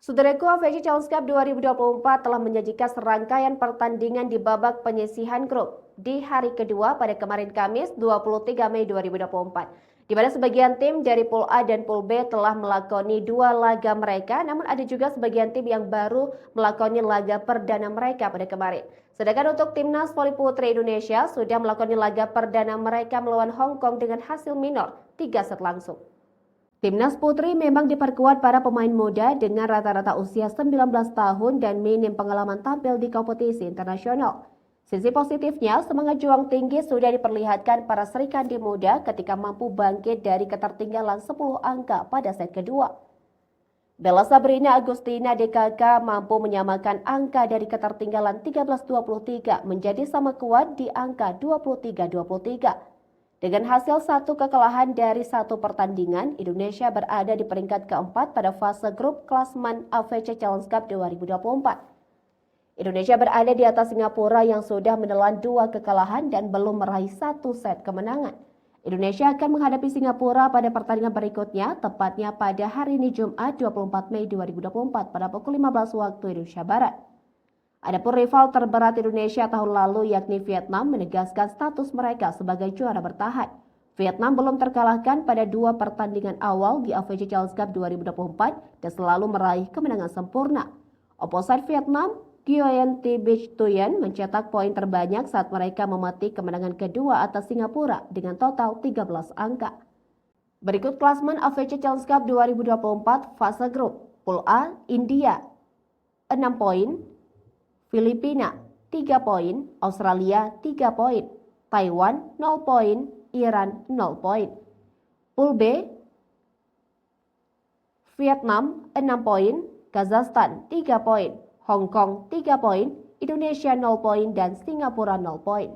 Saudaraku, AFC Challenge Cup 2024 telah menyajikan serangkaian pertandingan di babak penyisihan grup di hari kedua pada kemarin Kamis 23 Mei 2024. Di mana sebagian tim dari Pool A dan Pool B telah melakoni dua laga mereka, namun ada juga sebagian tim yang baru melakoni laga perdana mereka pada kemarin. Sedangkan untuk Timnas Voli Putri Indonesia sudah melakoni laga perdana mereka melawan Hong Kong dengan hasil minor 3 set langsung. Timnas Putri memang diperkuat para pemain muda dengan rata-rata usia 19 tahun dan minim pengalaman tampil di kompetisi internasional. Sisi positifnya, semangat juang tinggi sudah diperlihatkan para Serikandi muda ketika mampu bangkit dari ketertinggalan 10 angka pada set kedua. Bella Sabrina Agustina DKK mampu menyamakan angka dari ketertinggalan 13-23 menjadi sama kuat di angka 23-23. Dengan hasil satu kekalahan dari satu pertandingan, Indonesia berada di peringkat keempat pada fase grup klasemen AFC Challenge Cup 2024. Indonesia berada di atas Singapura yang sudah menelan dua kekalahan dan belum meraih satu set kemenangan. Indonesia akan menghadapi Singapura pada pertandingan berikutnya, tepatnya pada hari ini Jumat 24 Mei 2024 pada pukul 15 waktu Indonesia Barat. Adapun rival terberat Indonesia tahun lalu yakni Vietnam menegaskan status mereka sebagai juara bertahan. Vietnam belum terkalahkan pada dua pertandingan awal di AFC Challenge Cup 2024 dan selalu meraih kemenangan sempurna. Opposite Vietnam, Nguyen Thi Bich Thuyen mencetak poin terbanyak saat mereka memetik kemenangan kedua atas Singapura dengan total 13 angka. Berikut klasemen AFC Challenge Cup 2024 fase grup. Pool A, India 6 poin, Filipina 3 poin, Australia 3 poin, Taiwan 0 poin, Iran 0 poin. Pool B, Vietnam 6 poin, Kazakhstan 3 poin, Hong Kong 3 poin, Indonesia 0 poin, dan Singapura 0 poin.